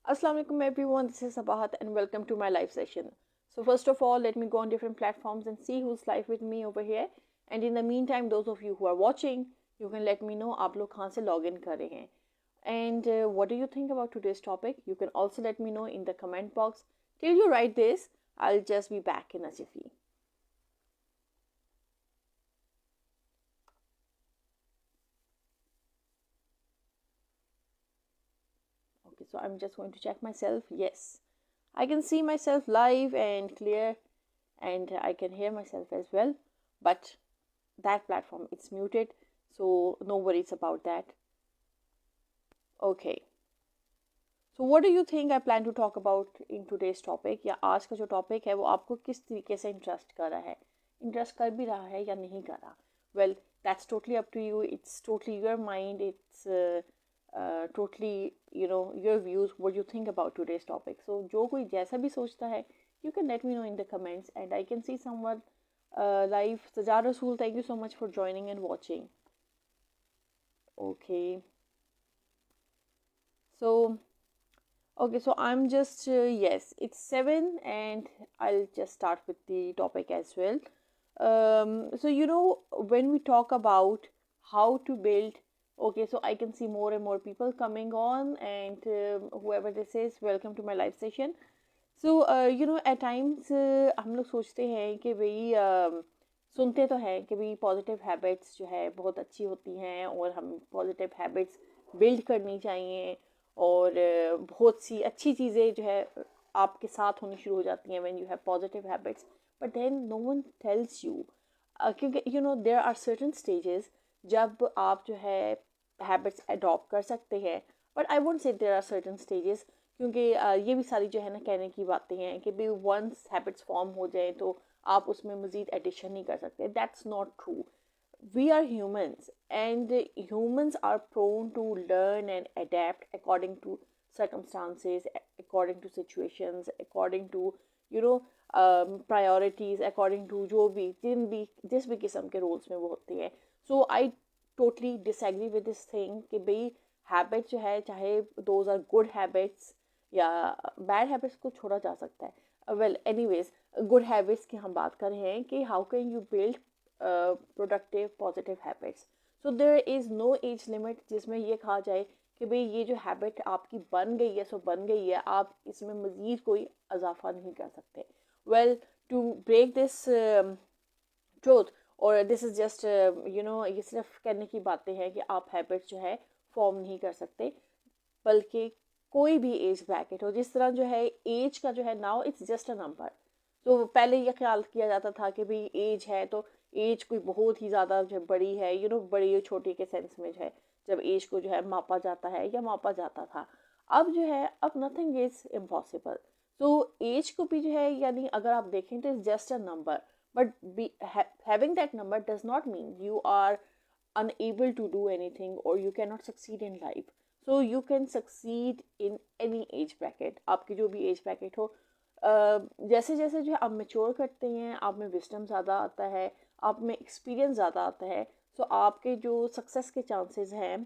Assalamu alaikum everyone, this is Sabahat and welcome to my live session. So first of all, let me go on different platforms and see who's live with me over here. And in the meantime, those of you who are watching, you can let me know आप लोग कहाँ से log in कर रहे हैं. And what do you think about today's topic? You can also let me know in the comment box. Till you write this, I'll just be back in a jiffy. Okay, so I'm just going to check myself. Yes, I can see myself live and clear, and I can hear myself as well. But that platform it's muted, so no worries about that. Okay, so what do you think I plan to talk about in today's topic? या आज का जो topic है वो आपको किस तरीके से इंटरेस्ट कर रहा है, इंटरेस्ट कर भी रहा है या नहीं कर रहा? Well, that's totally up to you. It's totally your mind. It's totally your views, what you think about today's topic. So जो कोई जैसा भी सोचता है, you can let me know in the comments, and I can see someone live. Sajad Rasool, thank you so much for joining and watching. Okay, so so I'm just yes, it's 7 and I'll just start with the topic as well. So when we talk about how to build, okay, so I can see more and more people coming on, and whoever this is, welcome to my live session. So at times हम लोग सोचते हैं कि भाई सुनते तो हैं कि भाई पॉजिटिव हैबिट्स जो है बहुत अच्छी होती हैं और हम पॉजिटिव हैबिट्स बिल्ड करनी चाहिए, और बहुत सी अच्छी चीज़ें जो है आपके साथ होनी शुरू हो जाती हैं when you have positive habits. But then no one tells you, क्योंकि देयर आर सर्टन स्टेजेस जब आप जो है हैबिट्स अडॉप्ट कर सकते हैं. But I won't say there are certain stages, क्योंकि ये भी सारी जो है ना कहने की बातें हैं कि भाई वंस हैबिट्स फॉर्म हो जाए तो आप उसमें मज़ीद एडिशन नहीं कर सकते. That's not true. We are humans, and humans are prone to learn and adapt according to circumstances, according to situations, according to priorities, according to जो भी जिस भी किस्म के रोल्स में वो होते हैं. So I totally disagree with this thing कि भाई हैबिट जो है, चाहे those are good habits या बैड हैबिट्स को छोड़ा जा सकता है. वेल एनीवेज, गुड हैबिट्स की हम बात कर रहे हैं कि how can you build productive positive habits. So there is no age limit जिसमें ये कहा जाए कि भाई ये जो हैबिट आपकी बन गई है सो बन गई है, आप इसमें मज़ीद कोई इजाफा नहीं कर सकते. Well, to break this truth, और दिस इज़ जस्ट ये सिर्फ कहने की बातें हैं कि आप हैबिट जो है फॉर्म नहीं कर सकते, बल्कि कोई भी एज ब्रैकेट हो. जिस तरह जो है एज का जो है now it's just a number. तो पहले ये ख्याल किया जाता था कि भाई एज है तो एज कोई बहुत ही ज़्यादा जो बड़ी है, बड़ी छोटी के सेंस में जो है जब एज को जो है मापा जाता है या मापा जाता था. अब जो है अब नथिंग इज़ इम्पॉसिबल. तो एज को भी जो है, यानी अगर आप देखें तो it's just a number, but having that number does not mean you are unable to do anything or you cannot succeed in life. So you can succeed in any age bracket, आपकी जो भी age bracket हो. जैसे जैसे जो है आप mature करते हैं, आप में विजडम ज़्यादा आता है, आप में एक्सपीरियंस ज़्यादा आता है, सो आपके जो सक्सेस के चांसेस हैं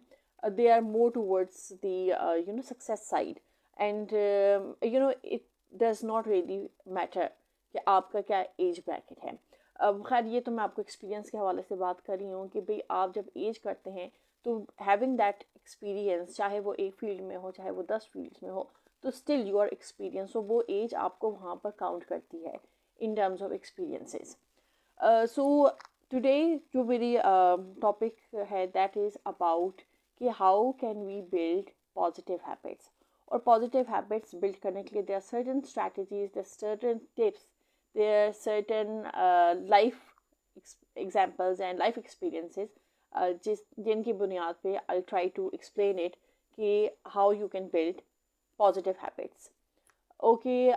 they are more towards the success side. And it does not really matter कि आपका क्या एज ब्रैकेट है. अब खैर ये तो मैं आपको एक्सपीरियंस के हवाले से बात कर रही हूँ कि भाई आप जब एज करते हैं तो हैविंग दैट एक्सपीरियंस, चाहे वो एक फील्ड में हो चाहे वो 10 फील्ड्स में हो, तो स्टिल योर एक्सपीरियंस, तो वो एज आपको वहाँ पर काउंट करती है in terms of experiences. So today जो मेरी टॉपिक है दैट इज़ अबाउट कि how can we build positive habits. और पॉजिटिव हैबिट्स बिल्ड करने के लिए there are certain strategies, there certain tips, there are certain life examples and life experiences जिनकी बुनियाद पे I'll try to explain it कि how you can build positive habits. Okay,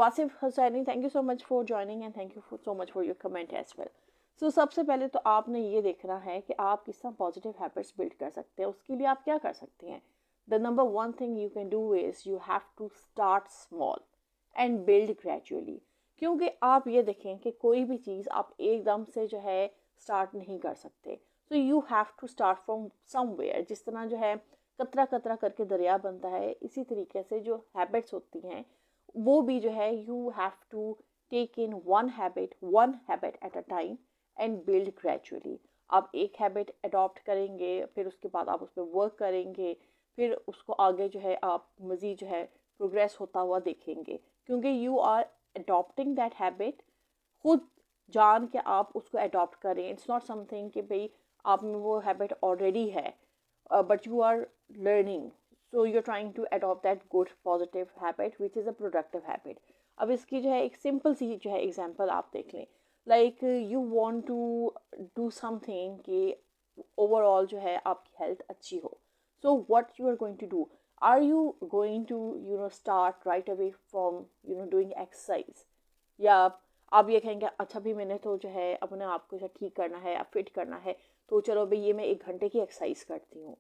Wasif Hussaini, thank you so much for joining and thank you so much for your comment as well. So सबसे पहले तो आपने ये देखना है कि आप किस तरह पॉजिटिव हैबिट्स बिल्ड कर सकते हैं. उसके लिए आप क्या कर सकते हैं? The number one thing you can do is you have to start small and build gradually. क्योंकि आप ये देखें कि कोई भी चीज़ आप एकदम से जो है स्टार्ट नहीं कर सकते. So you have to start from somewhere. जिस तरह जो है कतरा कतरा करके दरिया बनता है, इसी तरीके से जो हैबिट्स होती हैं वो भी जो है you have to take in one habit at a time and build gradually. आप एक हैबिट अडॉप्ट करेंगे, फिर उसके बाद आप उस पर वर्क करेंगे, फिर उसको आगे जो है आप मज़ीद जो है प्रोग्रेस होता हुआ देखेंगे, क्योंकि you are adopting that habit. खुद जान के आप उसको अडॉप्ट करें, इट्स नॉट समथिंग कि भाई आप में वो हैबिट ऑलरेडी है, but you are learning, so you are trying to adopt that good positive habit which is a productive habit. अब इसकी जो है एक सिंपल सी जो है एग्जांपल आप देख लें, like you want to do something कि ओवरऑल जो है आपकी हेल्थ अच्छी हो, so what you are going to do, are you going to start right away from doing exercise, या आप ये कहेंगे अच्छा भी मैंने तो जो है अपने आप को ठीक करना है, अब फिट करना है, तो चलो भाई ये मैं 1 घंटे की एक्सरसाइज करती हूँ।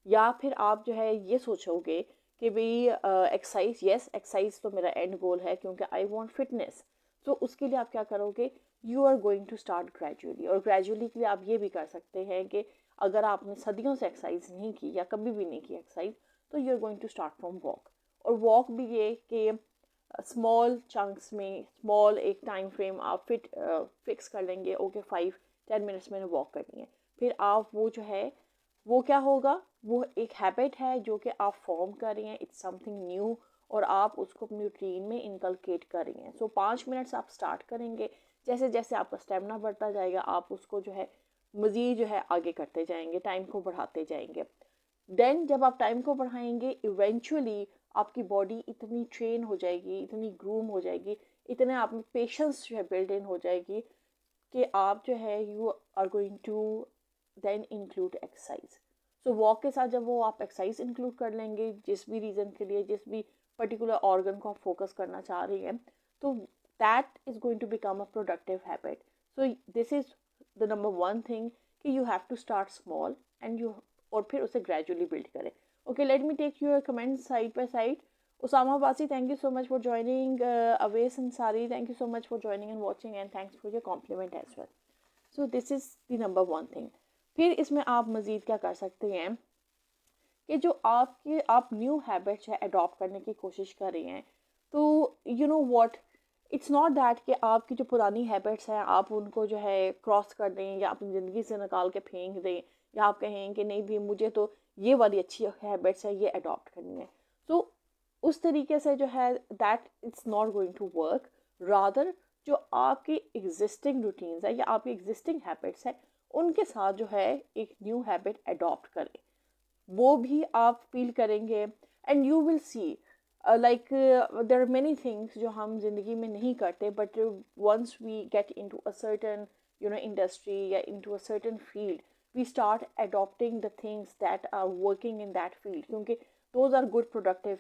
या फिर आप जो है ये सोचोगे कि भाई एक्सरसाइज, यस एक्सरसाइज तो मेरा एंड गोल है क्योंकि आई वांट फिटनेस। तो उसके लिए आप क्या करोगे, you are going to start gradually. और ग्रेजुअली के लिए आप ये भी कर सकते हैं कि अगर आपने सदियों से एक्सरसाइज नहीं की या कभी भी नहीं की एक्सरसाइज, तो you are going to start from walk. और वॉक भी ये कि स्मॉल चंक्स में, स्मॉल एक टाइम फ्रेम आप फिक्स कर लेंगे, ओके 5-10 मिनट्स मैंने वॉक करनी है। फिर आप वो जो है वो क्या होगा, वो एक हैबिट है जो कि आप फॉर्म कर रही हैं, इट्स समथिंग न्यू, और आप उसको अपनी रूटीन में इनकलकेट कर रही हैं। सो 5 मिनट्स आप स्टार्ट करेंगे, जैसे जैसे आपका स्टेमिना बढ़ता जाएगा आप उसको जो है मज़ीद जो है आगे करते जाएंगे, टाइम को बढ़ाते जाएंगे। देन जब आप टाइम को बढ़ाएंगे, इवेंचुअली आपकी बॉडी इतनी ट्रेन हो जाएगी, इतनी ग्रूम हो जाएगी, इतने आप में पेशेंस जो है बिल्ड इन हो जाएगी कि आप जो है you are going to then include exercise. So walk के साथ जब वो आप एक्सरसाइज इंक्लूड कर लेंगे, जिस भी रीज़न के लिए, जिस भी पर्टिकुलर ऑर्गन को आप फोकस करना चाह रही हैं, तो that is going to become a productive habit. So this is the number one thing कि you have to start small and you, और फिर उसे ग्रेजुअली बिल्ड करें। Okay, let me take your comment side by side. Osama Basi, thank you so much for joining. Awais Ansari, thank you so much for joining and watching, and thanks for your compliment as well. So this is the number one thing. फिर इसमें आप मज़ीद क्या कर सकते हैं कि जो आप न्यू हैबिट्स है अडॉप्ट करने की कोशिश कर रही हैं, तो you know what, it's not that कि आपकी जो पुरानी हैबिट्स हैं आप उनको जो है क्रॉस कर दें या अपनी ज़िंदगी से निकाल के फेंक दें, या आप कहें कि नहीं भी मुझे तो ये वाली अच्छी हैबिट्स है ये अडॉप्ट करनी है। तो उस तरीके से जो है that it's not going to work. Rather जो आपकी एग्जिस्टिंग रूटीन्स है या आपकी एग्जिस्टिंग हैबिट्स है उनके साथ जो है एक न्यू हैबिट अडॉप्ट करें, वो भी आप फील करेंगे। And you will see like there are many things जो हम जिंदगी में नहीं करते, but once we get into a certain industry या into a certain field, we start adopting the things that are working in that field, क्योंकि those are good productive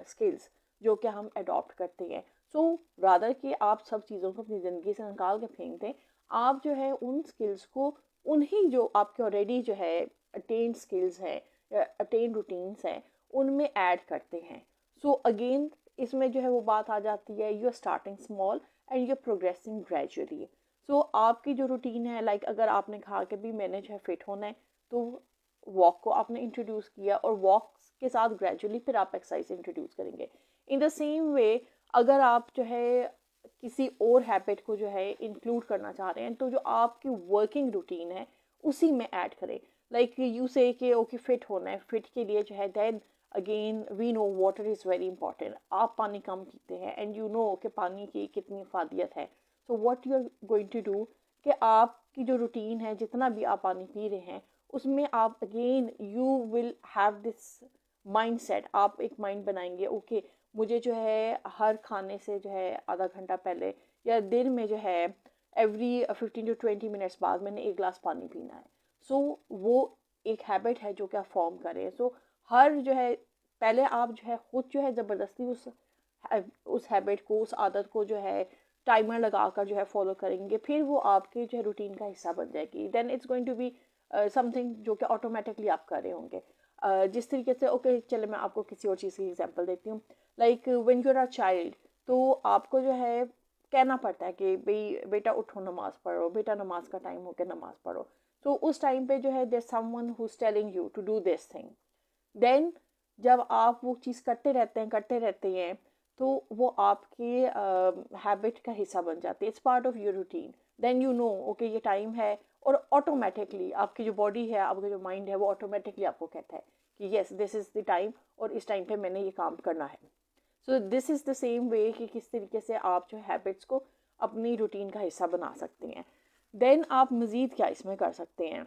skills जो कि हम अडॉप्ट करते हैं। सो रादर कि आप सब चीज़ों को अपनी ज़िंदगी से निकाल के फेंक दें, आप जो है उन स्किल्स को, उन्हीं जो आपके ऑलरेडी जो है अटेंड स्किल्स हैं या अटेंड रूटीन्स हैं, उनमें ऐड करते हैं। सो अगेन इसमें जो है वो बात आ जाती है, you are starting small and you are progressing gradually. So आपकी जो रूटीन है, लाइक अगर आपने कहा कि भी मैंने जो है फिट होना है, तो वॉक को आपने इंट्रोड्यूस किया, और वॉक के साथ ग्रेजुअली फिर आप एक्सरसाइज इंट्रोड्यूस करेंगे। इन द सेम वे अगर आप जो है किसी और हैबिट को जो है इंक्लूड करना चाह रहे हैं, तो जो आपकी वर्किंग रूटीन है उसी में ऐड करें। लाइक यू से कि ओके फिट होना है, फिट के लिए जो है then again we know water is very important. आप पानी कम पीते हैं एंड यू नो कि पानी की कितनी अफादियत है। So what you are going to do कि आपकी जो रूटीन है, जितना भी आप पानी पी रहे हैं, उसमें आप again you will have this mind set. आप एक माइंड बनाएंगे, ओके मुझे जो है हर खाने से जो है आधा घंटा पहले या दिन में जो है एवरी 15 to 20 मिनट्स बाद मैंने 1 गिलास पानी पीना है। सो वो एक हैबिट है जो कि आप फॉर्म करें। सो हर जो है पहले आप जो है खुद जो है ज़बरदस्ती उस हैबिट को, उस आदत को जो है टाइमर लगा कर जो है फॉलो करेंगे, फिर वो आपके जो है रूटीन का हिस्सा बन जाएगी। Then it's going to be something जो कि ऑटोमेटिकली आप कर रहे होंगे। जिस तरीके से, ओके चले मैं आपको किसी और चीज़ की एग्जांपल देती हूँ। Like when you are a child, तो आपको जो है कहना पड़ता है कि भाई बेटा उठो नमाज़ पढ़ो, बेटा नमाज का टाइम हो गया नमाज़ पढ़ो। तो उस टाइम पे जो है there someone who is telling you to do this thing. Then जब आप वो चीज़ करते रहते हैं तो वो आपके हैबिट का हिस्सा बन जाती है, it's part of your routine. Then you know okay ये टाइम है, और ऑटोमेटिकली आपकी जो बॉडी है, आपका जो माइंड है, वो ऑटोमेटिकली आपको कहता है कि yes this is the time, और इस टाइम पे मैंने ये काम करना है। सो this is the same way कि किस तरीके से आप जो हैबिट्स को अपनी रूटीन का हिस्सा बना सकते हैं। देन आप मज़ीद क्या इसमें कर सकते हैं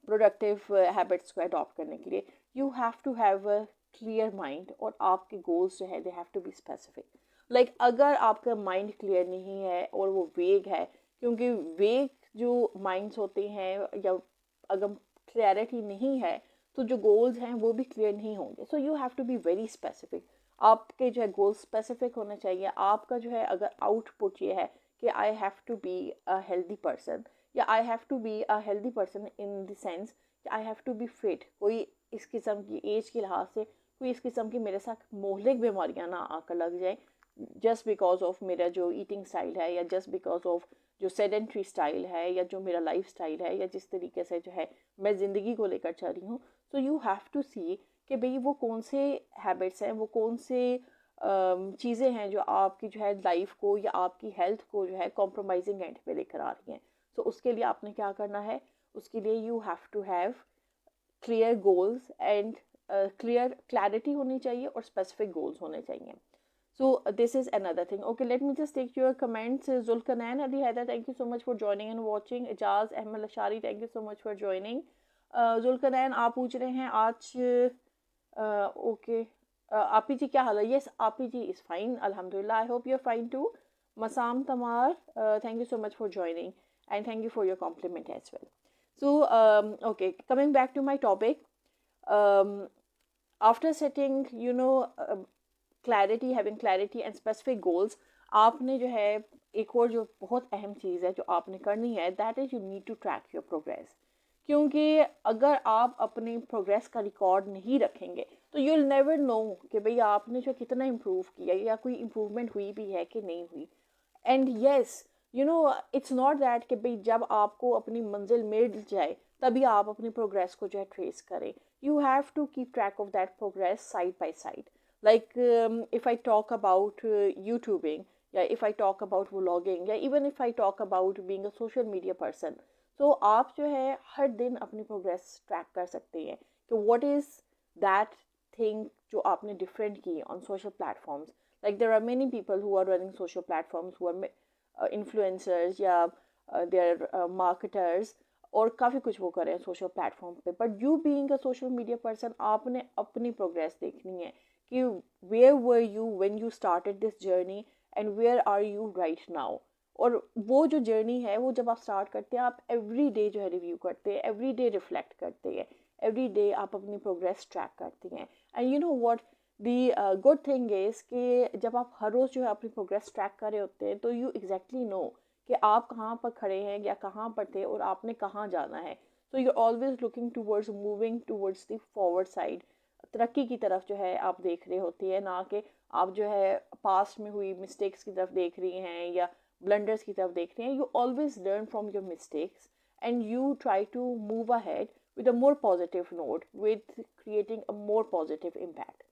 प्रोडक्टिव हैबिट्स को अडॉप्ट करने के लिए? You have to have a clear mind, और आपके गोल्स जो है they have to be specific. Like अगर आपका माइंड क्लियर नहीं है और वो वेग है, क्योंकि वेग जो माइंड्स होते हैं, या अगर क्लैरिटी नहीं है तो जो गोल्स हैं वो भी क्लियर नहीं होंगे। So you have to be very specific. आपके जो है गोल्स स्पेसिफिक होने चाहिए। आपका जो है अगर आउटपुट ये है कि I have to be a healthy person, या I have to be a healthy person in the sense कि I have to be fit, कोई इस किस्म की एज के लिहाज से कोई इस किस्म की मेरे साथ मोहलिक बीमारियां ना आकर लग जाए जस्ट बिकॉज ऑफ मेरा जो ईटिंग स्टाइल है, या जस्ट बिकॉज ऑफ जो सेडेंट्री स्टाइल है, या जो मेरा लाइफ स्टाइल है, या जिस तरीके से जो है मैं ज़िंदगी को लेकर चल रही हूँ। सो यू हैव टू सी कि भाई वो कौन से हैबिट्स हैं, वो कौन से चीज़ें हैं जो आपकी जो है लाइफ को या आपकी हेल्थ को जो है कॉम्प्रोमाइजिंग एंड पे लेकर आ रही हैं। सो उसके लिए आपने क्या करना है? उसके लिए you have to have clear goals and clarity होनी चाहिए, और स्पेसिफिक गोल्स होने चाहिए। So this is another thing. Okay, let me just take your comments. Zulkarnain Ali Haider, thank you so much for joining and watching. Ijaz Ahmed Lashari, thank you so much for joining. Zulkarnain आप पूछ रहे हैं आज okay आपी जी क्या हाल है? Yes आपी जी is fine अल्हम्दुलिल्लाह, I hope you are fine too. मसाम तमार, thank you so much for joining and thank you for your compliment as well. So okay, coming back to my topic, um, after setting clarity, having clarity and specific goals, आपने जो है एक और जो बहुत अहम चीज़ है जो आपने करनी है, that is you need to track your progress. क्योंकि अगर आप अपनी प्रोग्रेस का रिकॉर्ड नहीं रखेंगे तो यू विल नेवर नो कि भाई आपने जो कितना इम्प्रूव किया, या कोई इम्प्रूवमेंट हुई भी है कि नहीं हुई। And yes it's not that कि भाई जब आपको अपनी मंजिल मिल जाए तभी आप अपनी प्रोग्रेस को जो है ट्रेस करें। You have to keep track of that progress side by side. Like if I talk about YouTubing, या if I talk about vlogging, या even if I talk about being a social media person, so आप जो है हर दिन अपनी progress track कर सकते हैं कि what is that thing जो आपने different की on social platforms. Like there are many people who are running social platforms who are influencers, या they are marketers, और काफ़ी कुछ वो कर रहे हैं सोशल प्लेटफॉर्म पे। But you being a social media person, आपने अपनी प्रोग्रेस देखनी है कि where were you when you started this journey and where are you right now. और वो जो जर्नी है वो जब आप स्टार्ट करते हैं, आप एवरी डे जो है रिव्यू करते हैं, एवरी डे रिफ्लेक्ट करते हैं, एवरी डे आप अपनी प्रोग्रेस ट्रैक करते हैं। And you know what the good thing is कि जब आप हर रोज़ जो है अपनी प्रोग्रेस ट्रैक कर रहे होते हैं तो यू एग्जैक्टली नो कि आप कहाँ पर खड़े हैं या कहाँ पर थे और आपने कहाँ जाना है। So you always looking towards moving towards the forward side, तरक्की की तरफ जो है आप देख रहे होती है, ना कि आप जो है पास्ट में हुई मिस्टेक्स की तरफ देख रही हैं या ब्लंडर्स की तरफ देख रही हैं। You always learn from your mistakes and you try to move ahead with a more positive note, with creating a more positive impact.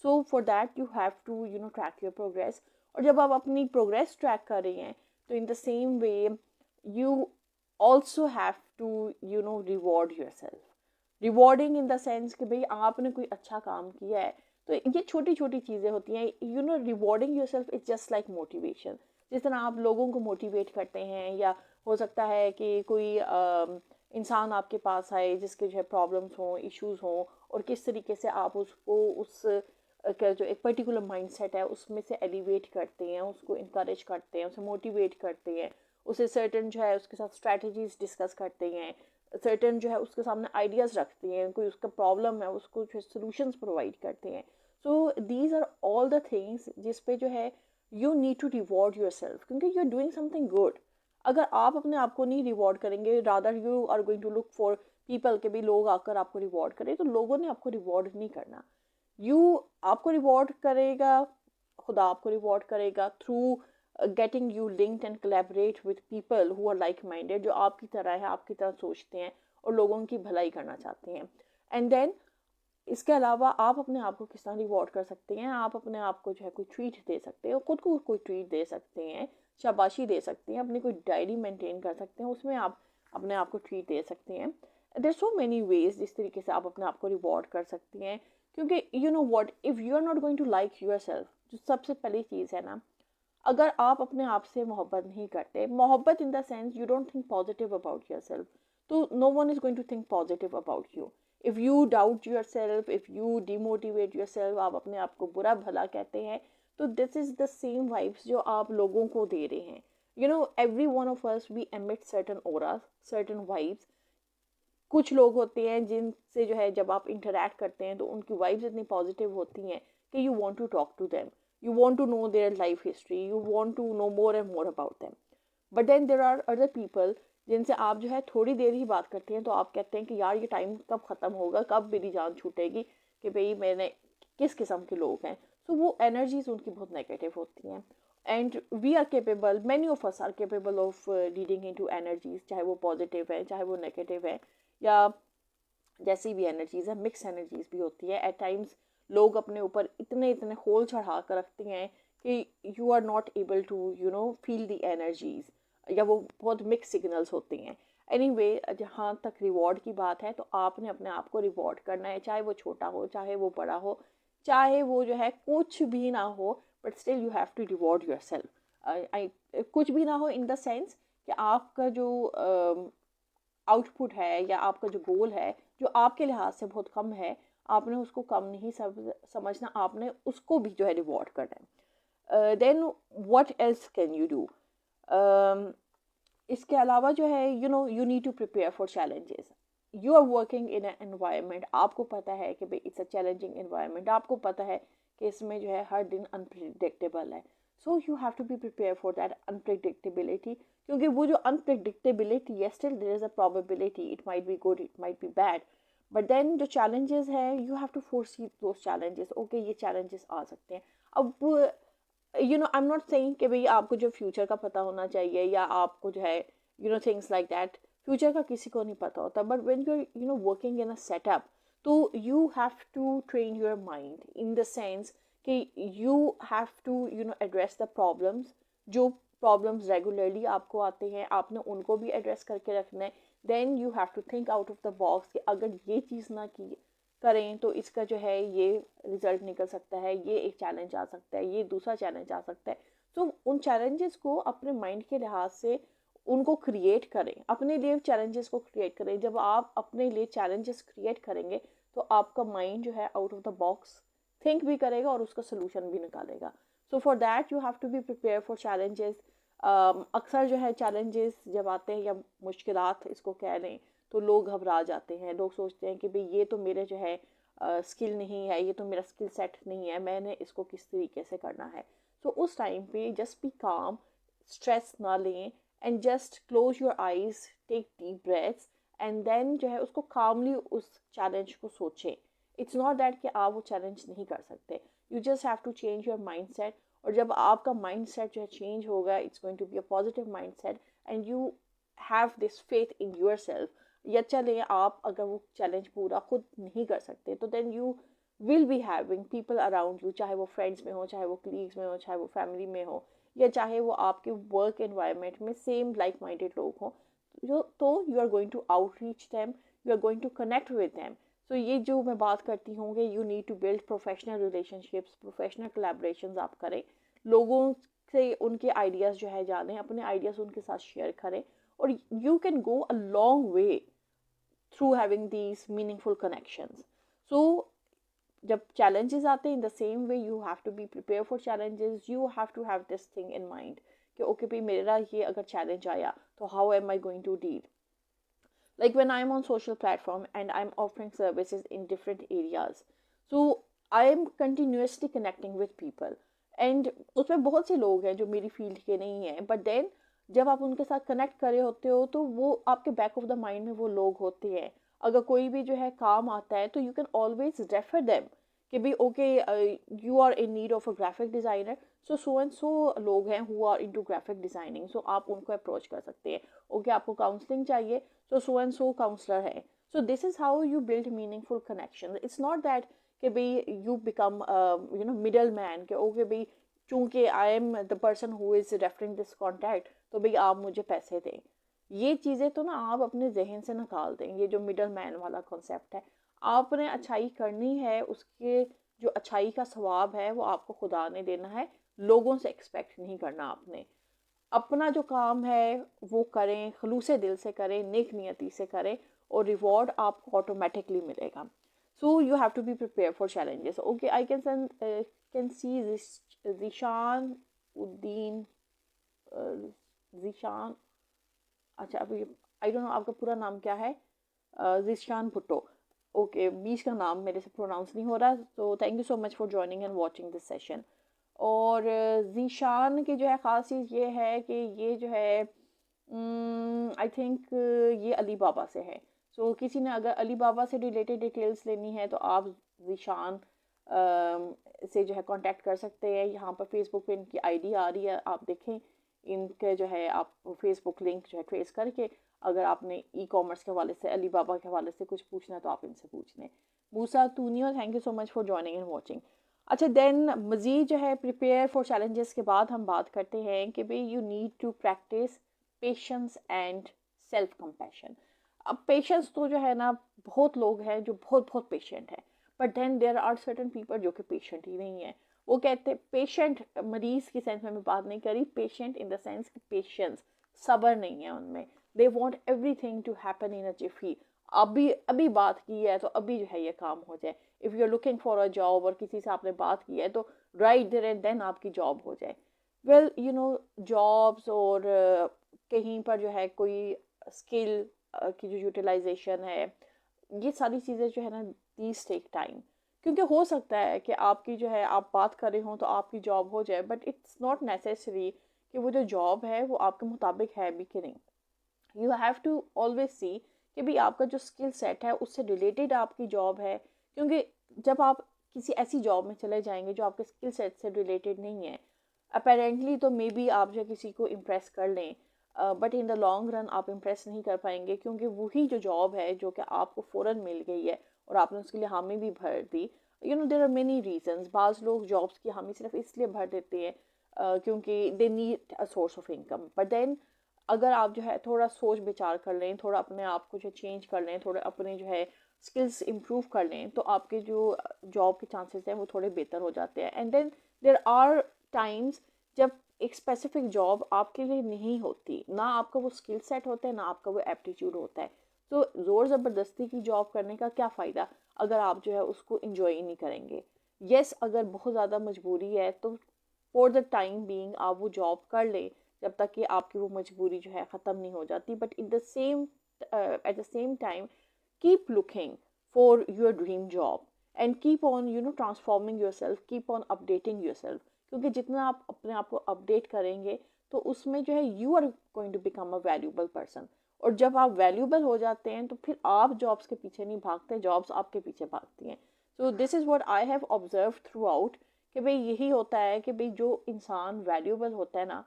So for that you have to track your progress. और जब आप अपनी progress track कर रही हैं तो in the same way you also have to reward yourself. Rewarding in the sense कि भाई आपने कोई अच्छा काम किया है, तो ये छोटी छोटी चीज़ें होती हैं। rewarding yourself is just like motivation. जिस तरह आप लोगों को मोटिवेट करते हैं, या हो सकता है कि कोई इंसान आपके पास आए जिसके जो है प्रॉब्लम्स हों, इश्यूज़ हों, और किस तरीके से आप उसको उस जो एक पर्टिकुलर माइंडसेट है उसमें से एलिवेट करते हैं, उसको इनकरेज करते हैं, उसे मोटिवेट करते हैं, उसे सर्टन जो है उसके साथ स्ट्रैटेजीज डिस्कस करते हैं, सर्टन जो है उसके सामने आइडियाज़ रखते हैं, कोई उसका प्रॉब्लम है उसको जो है सोल्यूशंस प्रोवाइड करते हैं। So these are all the things जिस पे जो है you need to reward yourself, क्योंकि you are doing something good. अगर आप अपने आप को नहीं रिवॉर्ड करेंगे, rather you are going to look for people के भी लोग आकर आपको रिवॉर्ड करें, तो लोगों ने आपको रिवॉर्ड नहीं करना। आपको रिवॉर्ड करेगा खुदा, आपको रिवॉर्ड करेगा through getting you linked and collaborate with people who are like minded, जो आपकी तरह है, आपकी तरह सोचते हैं और लोगों की भलाई करना चाहते हैं। एंड देन इसके अलावा आप अपने आप को किस तरह रिवॉर्ड कर सकते हैं, आप अपने आप को जो है कोई ट्रीट दे सकते हैं, खुद को कोई ट्रीट दे सकते हैं, शाबाशी दे सकते हैं, अपनी कोई डायरी मेंटेन कर सकते हैं, उसमें आप अपने आप को ट्रीट दे सकते हैं. देयर सो मेनी वेज जिस तरीके से आप अपने आप को रिवॉर्ड कर सकती हैं. क्योंकि you know what, if you are not going to like yourself, जो सबसे पहली चीज़ है ना, अगर आप अपने आप से मोहब्बत नहीं करते, मोहब्बत in the sense you don't think positive about your self, तो no one is going to think positive about you. If you doubt yourself, if you demotivate your self, आप अपने आप को बुरा भला कहते हैं, तो this is the same vibes जो आप लोगों को दे रहे हैं. You know every one of us we emit certain auras, certain vibes. कुछ लोग होते हैं जिनसे जो है जब आप इंटरेक्ट करते हैं तो उनकी वाइब्स इतनी पॉजिटिव होती हैं कि you want to talk to them, you want to know their life history, you want to know more and more about them. But then there are other people जिनसे आप जो है थोड़ी देर ही बात करते हैं तो आप कहते हैं कि यार ये टाइम कब ख़त्म होगा, कब मेरी जान छूटेगी, कि भाई मैंने किस किस्म के लोग हैं. सो वो एनर्जीज उनकी बहुत नेगेटिव होती हैं. And we are capable, many of us are capable of reading into energies, चाहे वो पॉजिटिव है चाहे वो नेगेटिव है, या जैसी भी एनर्जीज है, मिक्स एनर्जीज भी होती है. एट टाइम्स लोग अपने ऊपर इतने इतने होल चढ़ा कर रखते हैं कि you are not able to you know feel the energies, या वो बहुत मिक्स सिग्नल्स होते हैं. एनीवे, जहाँ तक रिवॉर्ड की बात है तो आपने अपने आप को रिवॉर्ड करना है, चाहे वो छोटा हो चाहे वो बड़ा हो, चाहे वो जो है कुछ भी ना हो, but still you have to reward yourself. कुछ भी ना हो इन द सेंस कि आपका जो आउटपुट है या आपका जो गोल है जो आपके लिहाज से बहुत कम है, आपने उसको कम नहीं समझना, आपने उसको भी जो है रिवॉर्ड करना है. Then what else can you do. इसके अलावा जो है you know you need to prepare for challenges. You are working in an environment, आपको पता है कि भाई इट्स अ चैलेंजिंग एनवायरनमेंट, आपको पता है कि इसमें जो है हर दिन अनप्रिडिक्टेबल है. So you have to be prepare for that unpredictability, क्योंकि वो जो अनप्रिडिक्टेबिलिटी है, still there is a probability, it might be good it might be bad, but then जो चैलेंजेस हैं you have to foresee those challenges. Okay, ये challenges आ सकते हैं. अब you know I am not saying कि भाई आपको जो फ्यूचर का पता होना चाहिए या आपको जो है you know things like that, future का किसी को नहीं पता होता, but when you are you know working in a setup, तो you have to train your mind in the sense कि you have to you know address the problems. जो problems regularly आपको आते हैं आपने उनको भी एड्रेस करके रखना है. Then you have to think out of the box कि अगर ये चीज़ ना की करें तो इसका जो है ये रिजल्ट निकल सकता है, ये एक चैलेंज आ सकता है, ये दूसरा चैलेंज आ सकता है. तो उन चैलेंजेस को अपने माइंड के लिहाज से उनको क्रिएट करें, अपने लिए चैलेंजेस को क्रिएट करें. जब आप अपने लिए चैलेंजेस क्रिएट करेंगे तो आपका माइंड जो है out of the box think भी करेगा और उसका सोल्यूशन भी निकालेगा. So for that you have to be prepare for challenges. अक्सर जो है चैलेंजेस जब आते हैं या मुश्किलात इसको कह लें तो लोग घबरा जाते हैं. लोग सोचते हैं कि भाई ये तो मेरे जो है स्किल नहीं है, ये तो मेरा स्किल सेट नहीं है, मैंने इसको किस तरीके से करना है. तो उस टाइम पे जस्ट बी काम, स्ट्रेस ना लें, and just close your eyes, take deep breaths, and then जो है उसको कामली उस चैलेंज को सोचें. इट्स नॉट दैट कि आप वो चैलेंज नहीं कर सकते, you just have to change your mind set. और जब आपका माइंड सेट जो है चेंज होगा, it's going to be a positive mind set and you have this faith in yourself. या चले आप अगर वो चैलेंज पूरा खुद नहीं कर सकते तो then you will be having people around you, चाहे वो फ्रेंड्स में हो, चाहे वो कलीग्स में हो, चाहे वो फैमिली में हो, या चाहे वो आपके वर्क एनवायरनमेंट में सेम लाइक माइंडेड लोग हों. तो you are going to outreach them, you are going to connect with them. तो ये जो मैं बात करती हूँ कि you need to build professional relationships, professional collaborations आप करें, लोगों से उनके आइडियाज़ जो है जानें, अपने आइडियाज़ उनके साथ शेयर करें, और you can go a long way through having these meaningful connections. So जब challenges आते हैं, in the same way you have to be prepared for challenges. You have to have this thing in mind कि okay भाई मेरा ये अगर challenge आया तो how am I going to deal. Like when I'm on social platform and I'm offering services in different areas, so I am continuously connecting with people, and उसमें बहुत से लोग हैं जो मेरी फील्ड के नहीं हैं, but then जब आप उनके साथ कनेक्ट कर रहे होते हो तो वो आपके बैक ऑफ द माइंड में वो लोग होते हैं. अगर कोई भी जो है काम आता है तो you can always refer them कि भाई okay you are in need of a graphic designer, so and so लोग हैं who are into graphic designing, सो आप उनको अप्रोच कर सकते हैं. ओके आपको काउंसलिंग चाहिए तो सो एंड सो काउंसलर है, So this is how you build meaningful connection. It's not that कि भाई you become middle man कि ओके भाई चूंकि I am the person who is referring this contact तो भाई आप मुझे पैसे दें. ये चीज़ें तो ना आप अपने जहन से निकाल दें. ये जो मिडल मैन वाला कॉन्सेप्ट है, आपने अच्छाई करनी है, उसके जो अच्छाई का सवाब है वो आपको खुदा ने देना है, लोगों से एक्सपेक्ट नहीं करना. आपने अपना जो काम है वो करें, खलूस दिल से करें, नेक नियति से करें, और रिवॉर्ड आपको ऑटोमेटिकली मिलेगा. So you have to be prepare for challenges. Okay, I can see Zeeshan Uddin, Zeeshan, अच्छा अभी आई डोंट नो आपका पूरा नाम क्या है. ज़ीशान भुट्टो. ओके, बीच का नाम मेरे से प्रोनाउंस नहीं हो रहा. तो thank you so much for joining and watching this session. और ज़ीशान की जो है ख़ास चीज़ ये है कि ये जो है आई थिंक ये अली बाबा से है. सो किसी ने अगर अली बाबा से रिलेटेड डिटेल्स लेनी है तो आप ज़ीशान से जो है कांटेक्ट कर सकते हैं. यहाँ पर फेसबुक पे इनकी आईडी आ रही है, आप देखें. इनके जो है आप फेसबुक लिंक जो है ट्रेस करके, अगर आपने ई कॉमर्स के हवाले से, अली बाबा के हवाले से कुछ पूछना है तो आप इनसे पूछ लें. Musa Tunio, thank you so much for joining and watching. अच्छा, देन मज़ीद जो है प्रिपेयर फॉर चैलेंजेस के बाद हम बात करते हैं कि भाई you need to practice patience and self compassion. अब पेशेंस तो जो है ना, बहुत लोग हैं जो बहुत बहुत पेशेंट हैं, but then there are certain people जो कि पेशेंट ही नहीं है. वो कहते पेशेंट मरीज की सेंस में मैं बात नहीं करी, पेशेंट इन द सेंस कि पेशेंस, सब्र नहीं है उनमें. They want everything to happen in a jiffy. अभी बात की है तो अभी जो है ये काम हो जाए. If you are looking for a job और किसी से आपने बात की है तो राइट देयर एंड देन आपकी जॉब हो जाए. वेल यू नो, जॉब्स और कहीं पर जो है कोई स्किल की जो यूटिलाइजेशन है, ये सारी चीज़ें जो है ना, दीज टेक टाइम. क्योंकि हो सकता है कि आपकी जो है, आप बात कर रहे हो तो आपकी जॉब हो जाए, बट इट्स नॉट नेसेसरी कि वो जो जॉब है वो आपके मुताबिक है भी कि नहीं. You have to always see कि भाई आपका जो स्किल सेट है उससे रिलेटेड आपकी जॉब है. क्योंकि जब आप किसी ऐसी जॉब में चले जाएंगे जो आपके स्किल सेट से रिलेटेड नहीं है, अपेरेंटली तो मे बी आप जो किसी को इम्प्रेस कर लें, but in the long run आप इम्प्रेस नहीं कर पाएंगे. क्योंकि वही जो जॉब है जो कि आपको फ़ौरन मिल गई है और आपने उसके लिए हामी भी भर दी. You know, there are many reasons. बाज़ लोग जॉब्स की हामी सिर्फ इसलिए भर देते हैं क्योंकि they need a source of income. But then अगर आप जो है थोड़ा सोच विचार कर लें, थोड़ा अपने आप को जो चेंज कर लें, थोड़े अपने जो है स्किल्स इम्प्रूव कर लें, तो आपके जो जॉब के चांसेस हैं वो थोड़े बेहतर हो जाते हैं. And then there are times जब एक स्पेसिफिक जॉब आपके लिए नहीं होती, ना आपका वो स्किल सेट होता है, ना आपका वो एप्टीट्यूड होता है. तो ज़ोर ज़बरदस्ती की जॉब करने का क्या फ़ायदा अगर आप जो है उसको इंजॉय ही नहीं करेंगे. येस, अगर बहुत ज़्यादा मजबूरी है तो फॉर द टाइम बीइंग आप वो जॉब कर ले जब तक कि आपकी वो मजबूरी जो है ख़त्म नहीं हो जाती. But at the same time keep looking for your dream job and keep on transforming your self, keep on updating your self. क्योंकि जितना आप अपने आप को अपडेट करेंगे तो उसमें जो है you are going to become a valuable person. और जब आप वैल्यूबल हो जाते हैं तो फिर आप जॉब्स के पीछे नहीं भागते, जॉब्स आपके पीछे भागती हैं. सो this is what I have observe through out कि भाई यही होता है कि भाई जो इंसान वैल्यूबल होता है ना,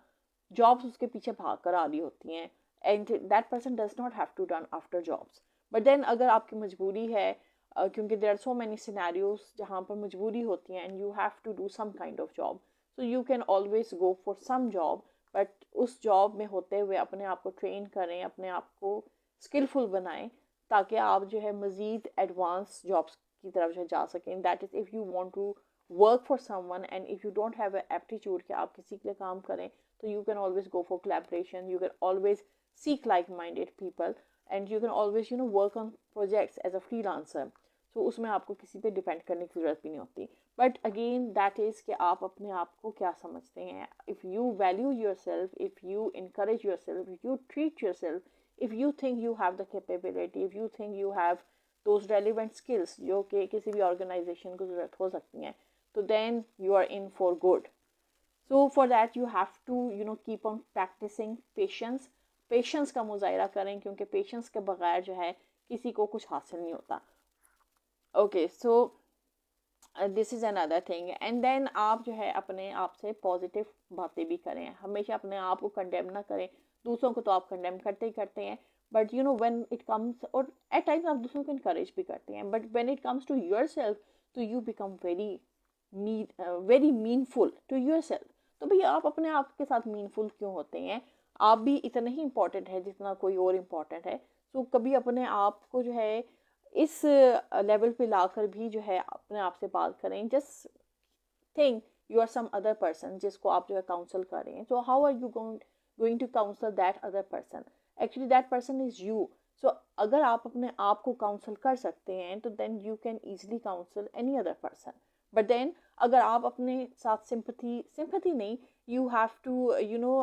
जॉब्स उसके पीछे भाग कर आ रही होती हैं. And that person does not have to run after jobs. But then अगर आपकी मजबूरी है, क्योंकि there are so many scenarios जहाँ पर मजबूरी होती है and you have to do some kind of job, so you can always go for some job. But उस जॉब में होते हुए अपने आप को ट्रेन करें, अपने आप को स्किलफुल बनाएं, ताकि आप जो है मज़ीद एडवांस जॉब्स की तरफ जो जा सकें. That is if you want to work for someone and if you don't have aptitude कि आप किसी के लिए काम करें, so you can always go for collaboration, you can always seek like-minded people, and you can always work on projects as a freelancer. So उसमें आपको किसी पे डिपेंड करने की ज़रूरत भी नहीं होती. बट अगेन दैट इज़ कि आप अपने आप को क्या समझते हैं. If you value your self, if you encourage your self, if you treat your self, if you think you have the capability, if you think you have those relevant skills जो कि किसी भी ऑर्गेनाइजेशन को ज़रूरत हो सकती हैं, तो then you are in for good. So for that you have to keep on practicing patience. Patience का मुजाहरा करें क्योंकि पेशेंस के बगैर जो है किसी को कुछ हासिल नहीं होता. Okay, so this is another thing. And then आप जो है अपने आप से पॉजिटिव बातें भी करें. हमेशा अपने आप को कंडेम ना करें. दूसरों को तो आप कंडेम करते ही करते हैं, but you know when it comes, और एट टाइम्स आप दूसरों को इनकरेज भी करते हैं, but when it comes to your self तो you become very meanful to your self. तो भैया आप अपने आप के साथ मीनफुल क्यों होते हैं? आप भी इतना ही इम्पोर्टेंट है जितना कोई और इम्पोर्टेंट है। तो कभी अपने आप को जो है इस लेवल पे लाकर भी जो है अपने आप से बात करें। Just think you are some other person जिसको आप जो है काउंसल कर रहे हैं। So how are you going to counsel that other person? Actually that person is you. सो अगर आप अपने आप को काउंसल कर सकते हैं तो then you can easily counsel any other person. But then अगर आप अपने साथ सिंपथी नहीं, you have to you know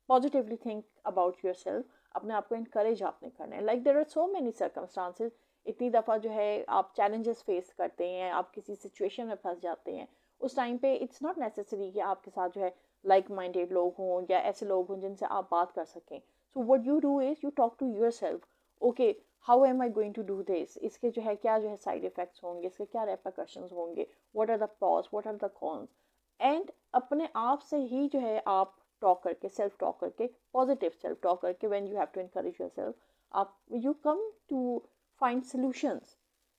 positively think about yourself. अपने आप को इनकरेज आपने करना है। Like there are so many circumstances. इतनी दफ़ा जो है आप चैलेंजेस फेस करते हैं, आप किसी सिचुएशन में फंस जाते हैं, उस टाइम पे इट्स नॉट नेसेसरी कि आपके साथ जो है लाइक माइंडेड लोग हों या ऐसे लोग हों जिनसे आप बात कर सकें। So what you do is you talk to your self, okay how am I going to do this, इसके जो है क्या जो है साइड इफ़ेक्ट्स होंगे, इसके क्या रेपरकशंस होंगे, what are the pros, what are the cons. And अपने आप से ही जो है आप टॉक करके, सेल्फ टॉक करके, पॉजिटिव सेल्फ टॉक करके, when you have to encourage your self, आप you come to find solutions.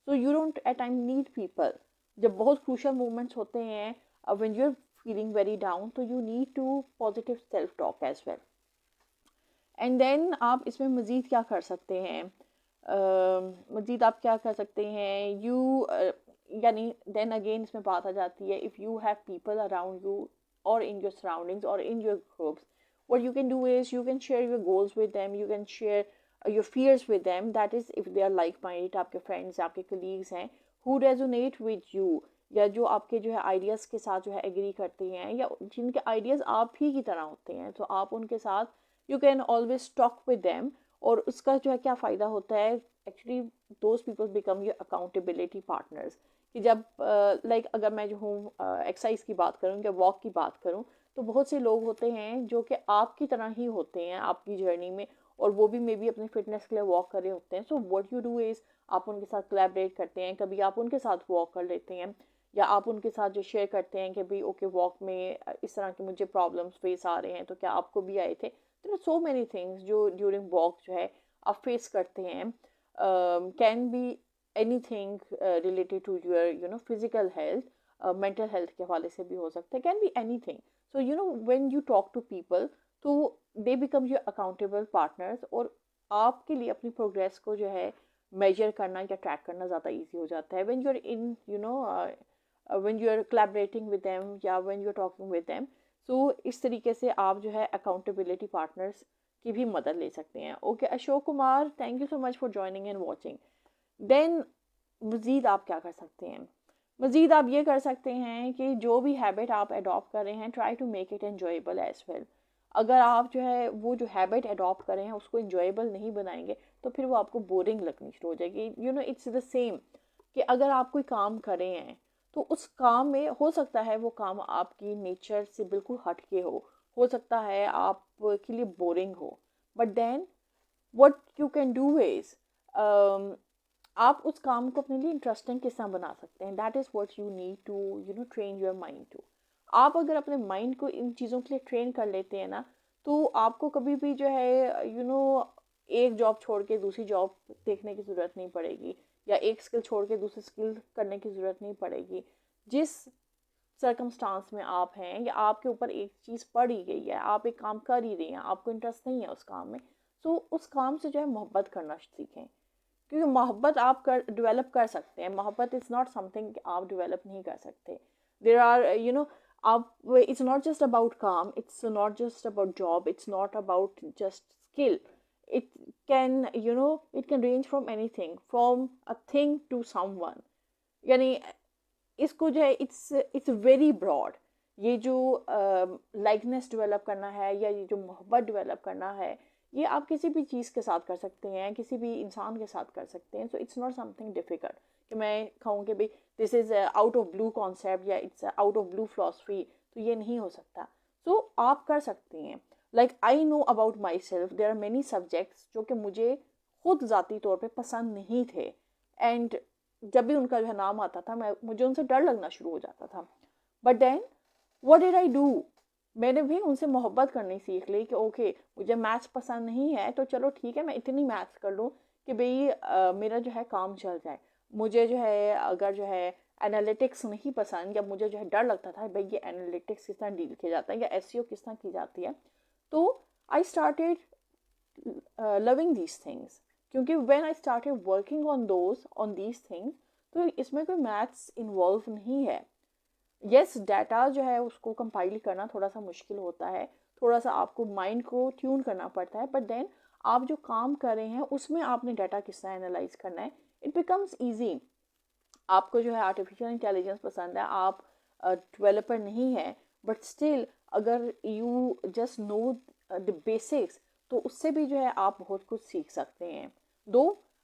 So you don't at time need people. जब बहुत क्रूशल मोमेंट्स होते हैं, when you are feeling very down, तो you need to positive self talk as well. And then आप इसमें मज़ीद क्या कर सकते हैं? मज़ीद आप क्या कर सकते हैं? यानी देन अगेन इसमें बात आ जाती है, if you have people around you और इन योर सराउंडिंग्स और in your groups, what you can do is you can share your goals with them, you can share your fears with them, that is if they are like minded, आपके friends, आपके colleagues हैं who resonate with you, या जो आपके जो है ideas के साथ जो है एग्री करते हैं, या जिनके आइडियाज़ आप ही की तरह होते हैं, तो आप उनके साथ you can always talk with them. और उसका जो है क्या फ़ायदा होता है, actually those people become your accountability partners. कि जब लाइक अगर मैं जो हूँ एक्सरसाइज की बात करूँ या वॉक की बात करूँ, तो बहुत से लोग होते हैं जो कि आपकी तरह ही होते हैं आपकी जर्नी में, और वो भी मे बी अपनी फिटनेस के लिए वॉक कर रहे होते हैं। सो व्हाट यू डू इज़ आप उनके साथ कोलैबोरेट करते हैं, कभी आप उनके साथ वॉक कर लेते हैं, या आप उनके साथ जो शेयर करते हैं कि भाई ओके वॉक में इस तरह के मुझे प्रॉब्लम्स फेस आ रहे हैं, तो क्या आपको भी आए थे? तो सो मैनी थिंग्स जो ड्यूरिंग वॉक जो है आप फेस करते हैं। Can be anything related to your you know physical health, mental health के हवाले से भी हो सकता है, can be anything. So you know when you talk to people तो they become your accountable partners, और आपके लिए अपनी प्रोग्रेस को जो है मेजर करना या ट्रैक करना ज़्यादा ईजी हो जाता है when you are in you know when you are collaborating with them या when you are talking with them. So इस तरीके से आप जो है अकाउंटेबिलिटी पार्टनर्स की भी मदद ले सकते हैं। Okay Ashok Kumar, thank you so much for joining and watching. Then मज़ीद आप क्या कर सकते हैं? मज़ीद आप ये कर सकते हैं कि जो भी हैबिट आप अडॉप्ट कर रहे हैं, try to make it enjoyable as well. अगर आप जो है वो जो हैबिट अडॉप्ट कर रहे हैं उसको इन्जॉयबल नहीं बनाएंगे तो फिर वो आपको बोरिंग लगनी शुरू हो जाएगी। You know it's the same कि अगर आप कोई काम कर रहे हैं तो उस काम में हो सकता है वो काम आपकी नेचर से बिल्कुल हट के हो सकता है आपके लिए बोरिंग हो, but then what you can do is आप उस काम को अपने लिए इंटरेस्टिंग किस तरह बना सकते हैं। That is what you need to you know train your mind to. आप अगर अपने माइंड को इन चीज़ों के लिए ट्रेन कर लेते हैं ना, तो आपको कभी भी जो है यू नो एक जॉब छोड़ के दूसरी जॉब देखने की ज़रूरत नहीं पड़ेगी, या एक स्किल छोड़ के दूसरी स्किल करने की ज़रूरत नहीं पड़ेगी। जिस सर्कमस्टांस में आप हैं या आपके ऊपर एक चीज़ पड़ ही गई है, आप एक काम कर ही रही हैं, आपको इंटरेस्ट नहीं है उस काम में, तो उस काम से जो है मोहब्बत करना सीखें। क्योंकि मोहब्बत आप डेवलप कर सकते हैं। मोहब्बत इज़ नॉट समथिंग आप डेवलप नहीं कर सकते। देर आर यू नो आप इट्स नॉट जस्ट अबाउट काम, it's not just about job, it's not about just skill. it it can range from anything, from a thing to someone। यानी इसको जो है इट्स वेरी ब्रॉड। ये जो likeness develop करना है या ये जो मोहब्बत डेवलप करना है, ये आप किसी भी चीज़ के साथ कर सकते हैं, किसी भी इंसान के साथ कर सकते हैं। So it's not something difficult कि मैं कहूँ कि भाई this is out of blue concept या it's out of blue philosophy, तो ये नहीं हो सकता। सो आप कर सकते हैं। Like I know about myself there are many subjects जो कि मुझे खुद ज़ाती तौर पे पसंद नहीं थे, एंड जब भी उनका जो है नाम आता था मुझे उनसे डर लगना शुरू हो जाता था। But then what did I do? मैंने भी उनसे मोहब्बत करनी सीख ली कि ओके मुझे मैथ्स पसंद नहीं है तो चलो ठीक है, मैं इतनी मैथ्स कर लूँ कि भाई मेरा जो है काम चल जाए। मुझे जो है अगर जो है एनालिटिक्स नहीं पसंद, या मुझे जो है डर लगता था भाई ये एनालिटिक्स किस तरह डील किया जाता है या एसईओ किस तरह की जाती है, तो I started loving these things, क्योंकि when I started working on these things, तो इसमें कोई मैथ्स इन्वॉल्व नहीं है। यस, डाटा जो है उसको कंपाइल करना थोड़ा सा मुश्किल होता है, थोड़ा सा आपको माइंड को ट्यून करना पड़ता है, बट देन आप जो काम कर रहे हैं उसमें आपने डाटा किस तरह एनालाइज करना है, इट बिकम्स ईजी। आपको जो है आर्टिफिशियल इंटेलिजेंस पसंद है, आप डेवलपर नहीं है, बट स्टिल अगर you just know the basics, तो उससे भी जो है आप बहुत कुछ सीख सकते हैं। दो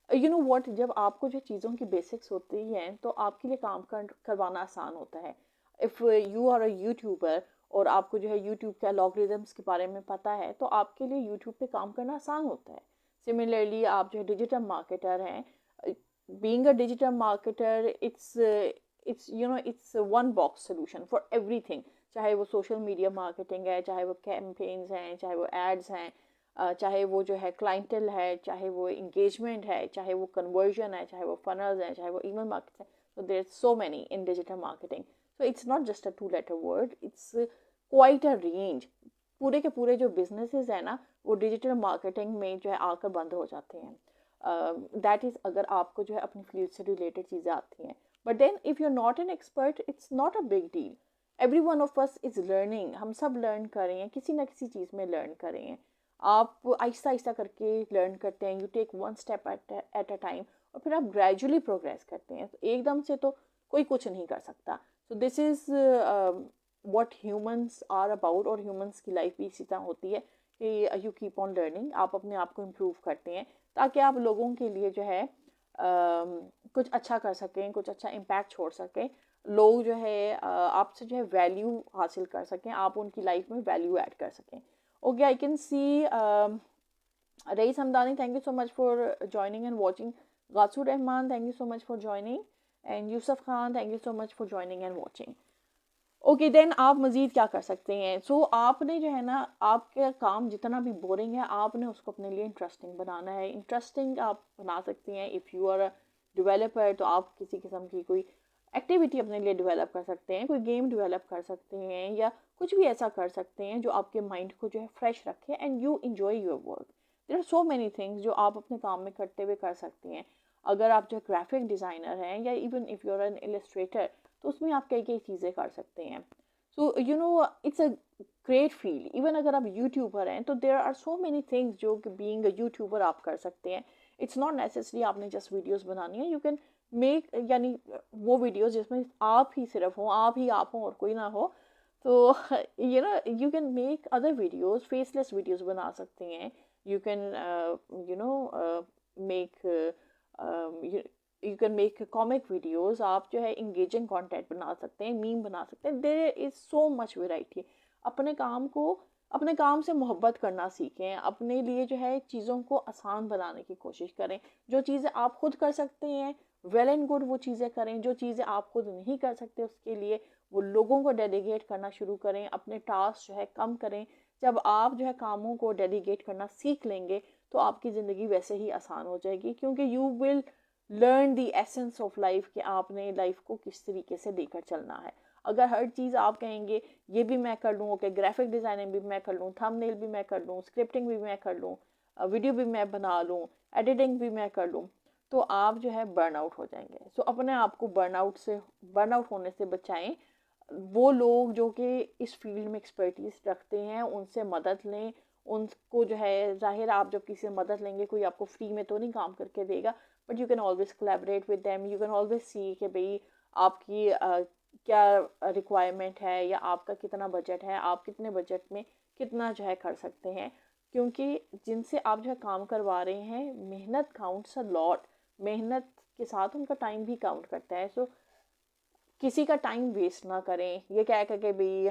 यू नो व्हाट, जब आपको जो चीज़ों की बेसिक्स होती हैं तो आपके लिए काम करवाना आसान होता है। If you are a YouTuber और आपको जो है यूट्यूब के अलॉग्रिदम्स के बारे में पता है, तो आपके लिए यूट्यूब पे काम करना आसान होता है। सिमिलरली आप जो है डिजिटल मार्केटर हैं, being a digital marketer, it's you know it's a one box solution for everything, चाहे वो सोशल मीडिया मार्केटिंग है, चाहे वो कैंपेन्स हैं, चाहे वो एड्स हैं, चाहे वो जो है क्लाइंटल है, चाहे वो इंगेजमेंट है, चाहे वो कन्वर्जन है, चाहे वो फनल्स है, चाहे वो ईमेल मार्केटिंग है। so there's so many in digital marketing, so it's not just a two letter word, it's quite a range। पूरे के पूरे जो बिजनेसेस है ना, वो डिजिटल मार्केटिंग में जो है आकर बंद हो जाते हैं। दैट इज़ अगर आपको जो है अपनी फील्ड से रिलेटेड चीज़ें आती हैं, but then if you are not an expert, it's not a big deal. Every one of us is learning, हम सब लर्न कर रहे हैं, किसी ना किसी चीज़ में लर्न कर रहे हैं। आप आहिस्ता आहिस्ता करके लर्न करते हैं, you take one step at a time, और फिर आप ग्रेजुअली प्रोग्रेस करते हैं। तो एकदम से तो कोई कुछ नहीं कर सकता। So this is what humans are about, और ह्यूमंस की लाइफ भी इसी तरह होती है कि यू कीप ऑन लर्निंग, आप अपने आप को इम्प्रूव करते हैं ताकि आप लोगों के लिए जो है कुछ अच्छा कर सकें, कुछ अच्छा इम्पैक्ट छोड़ सकें, लोग जो है आपसे जो है वैल्यू हासिल कर सकें, आप उनकी लाइफ में वैल्यू ऐड कर सकें। Okay, I can see Rais Hamdani, thank you so much for joining and watching. Gasu Rahman, thank you so much for joining. And Yusuf Khan, thank you so much for joining and watching. Okay then आप मज़ीद क्या कर सकते हैं? सो आपने जो है ना, आपका काम जितना भी बोरिंग है, आपने उसको अपने लिए इंटरेस्टिंग बनाना है। इंटरेस्टिंग आप बना सकते हैं if you are a developer, तो आप किसी किस्म की कोई एक्टिविटी अपने लिए डेवलप कर सकते हैं, कोई गेम डेवलप कर सकते हैं, या कुछ भी ऐसा कर सकते हैं जो आपके माइंड को जो है फ्रेश रखे and you enjoy your work. There are so many things जो आप अपने काम में करते हुए कर सकते हैं। अगर आप जो ग्राफिक डिज़ाइनर हैं, या even if you are an illustrator, तो उसमें आप कई कई चीज़ें कर सकते हैं। So you know it's a great field. Even अगर आप यूट्यूबर हैं, तो there are so many things जो कि बीइंग अ यूट्यूबर आप कर सकते हैं। इट्स नॉट नेसेसरी आपने जस्ट वीडियोस बनानी है, यू कैन मेक, यानी वो वीडियोस जिसमें आप ही सिर्फ हों, आप हों और कोई ना हो, तो you know you can make other videos, faceless videos बना सकते हैं। You can you know make you can make comic videos, आप जो है इंगेजिंग कंटेंट बना सकते हैं, मीम बना सकते हैं। There is so much variety. अपने काम से मोहब्बत करना सीखें, अपने लिए जो है चीज़ों को आसान बनाने की कोशिश करें। जो चीज़ें आप खुद कर सकते हैं, वेल एंड गुड वो चीज़ें करें। जो चीज़ें आप खुद नहीं कर सकते, उसके लिए वो लोगों को डेलीगेट करना शुरू करें, अपने टास्क जो है कम करें। जब आप जो है कामों को डेलीगेट करना सीख लेंगे, तो आपकी ज़िंदगी वैसे ही आसान हो जाएगी, क्योंकि you will learn the essence of life कि आपने लाइफ को किस तरीके से लेकर चलना है। अगर हर चीज़ आप कहेंगे ये भी मैं कर लूँ, ओके ग्राफिक डिज़ाइनिंग भी मैं कर लूँ, थंबनेल भी मैं कर लूँ, स्क्रिप्टिंग भी मैं कर लूँ, वीडियो भी मैं बना लूँ, एडिटिंग भी मैं कर लूँ, तो आप जो है बर्नआउट हो जाएंगे। सो अपने आप को बर्नआउट होने से बचाएं। वो लोग जो कि इस फील्ड में एक्सपर्टीज रखते हैं, उनसे मदद लें। उनको जो है, जाहिर आप जब किसी से मदद लेंगे, कोई आपको फ्री में तो नहीं काम करके देगा, but you can always collaborate with them. You can always see कि भाई आपकी क्या रिक्वायरमेंट है, या आपका कितना बजट है, आप कितने बजट में कितना जो है कर सकते हैं। क्योंकि जिनसे आप जो है काम करवा रहे हैं, मेहनत काउंट्स अ लॉट, मेहनत के साथ उनका टाइम भी काउंट करता है। सो किसी का टाइम वेस्ट ना करें ये कह के भाई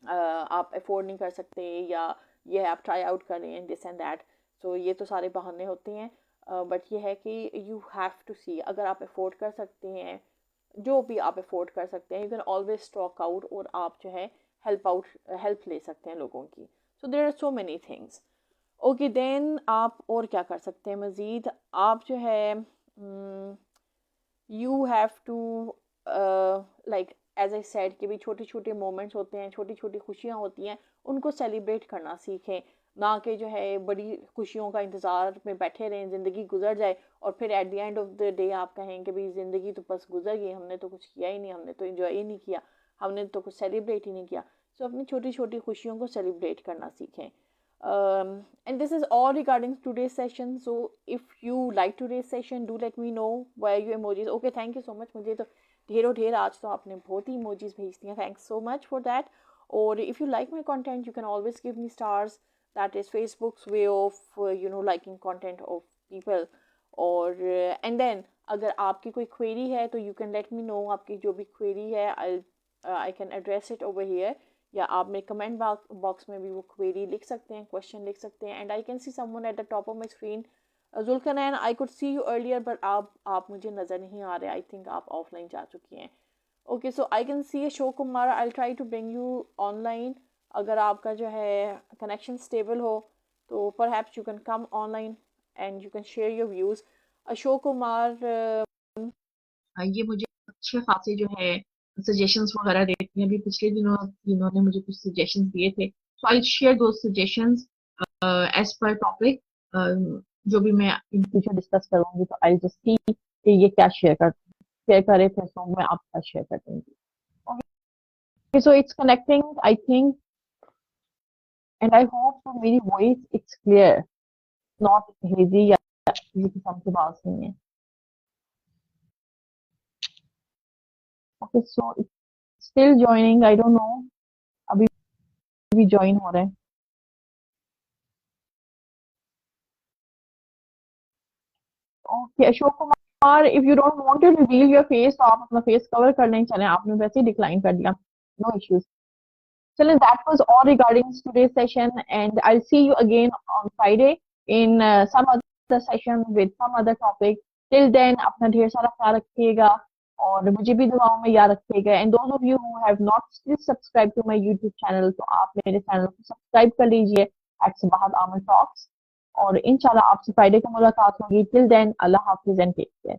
आप अफोर्ड नहीं कर सकते, या ये आप ट्राई आउट करें दिस एंड दैट। सो ये तो सारे बहाने होते हैं, बट ये है कि यू हैव टू सी, अगर आप अफोर्ड कर सकते हैं, जो भी आप अफोर्ड कर सकते हैं, you can always stock out, और आप जो है हेल्प ले सकते हैं लोगों की. So there are so many things. Okay then आप और क्या कर सकते हैं मज़ीद. आप जो है you have to like as I said कि भी छोटे छोटे मोमेंट्स होते हैं, छोटी छोटी खुशियाँ होती हैं, उनको सेलिब्रेट करना सीखें. ना कि जो है बड़ी खुशियों का इंतज़ार में बैठे रहें, ज़िंदगी गुजर जाए और फिर at the end of the day आप कहें कि भाई ज़िंदगी तो बस गुजर गई, हमने तो कुछ किया ही नहीं, हमने तो इन्जॉय ही नहीं किया, हमने तो कुछ सेलिब्रेट ही नहीं किया. सो अपनी छोटी छोटी खुशियों को सेलिब्रेट करना सीखें. And this is all regarding today's session. So if you like today's session, do let me know via your emojis. Okay, thank you so much. मुझे तो ढेर आज तो आपने बहुत ही emojis भेज दिए. Thanks so much for that. Or if you like my content, you can always give me stars. That is Facebook's way of liking content of people. और and then अगर आपकी कोई query है तो you can let me know. आपकी जो भी query है I can address it over here. या आप मेरे कमेंट बॉक्स में भी वो क्वेरी लिख सकते हैं, क्वेश्चन लिख सकते हैं. And I can see someone at the top of my screen. Zulqarnain, I could see you earlier but आप मुझे नज़र नहीं आ रहे. आई थिंक आप ऑफलाइन जा चुकी हैं. Okay, so I can see Ashok Kumar. I try to bring you online. अगर आपका जो है कनेक्शन स्टेबल हो तो perhaps you can come online and you can share your views. Ashok Kumar ये मुझे अच्छे खासे जो है सजेशंस वगैरह देती हैं. अभी पिछले दिनों इन्होंने मुझे कुछ सजेशंस दिए थे. सो आई शेयर दो सजेशंस एज पर टॉपिक. जो भी मैं इन फ्यूचर डिस्कस करूंगी तो आई जस्ट सी कि ये क्या शेयर करे थे, सो मैं आपका शेयर कर दूंगी. Okay, so it's connecting I think and I hope मेरी voice it's clear, not hazy या किसी किस्म की आवाज नहीं है. Okay, so it's still joining. I don't know अभी भी ज्वाइन हो रहे हैं. Okay, Ashok Kumar, if you don't want to reveal your face तो आप अपना फेस कवर कर लें. चलें, आपने वैसे ही डिक्लाइन कर दिया, नो इश्यूज. चलें, that was all regarding today's session and I see you again on Friday in some other session with some other topic. Till then अपना ढेर सारा ख्याल रखिएगा और मुझे भी दुआओं में याद रखिएगा. And those of you who have not still subscribe to my YouTube channel तो आप मेरे चैनल को सब्सक्राइब कर लीजिए एट सबाहत आमिर टॉक्स. और इंशाल्लाह आपसे फ्राइडे को मुलाकात होगी. टिल देन अल्लाह हाफिज एंड टेक केयर.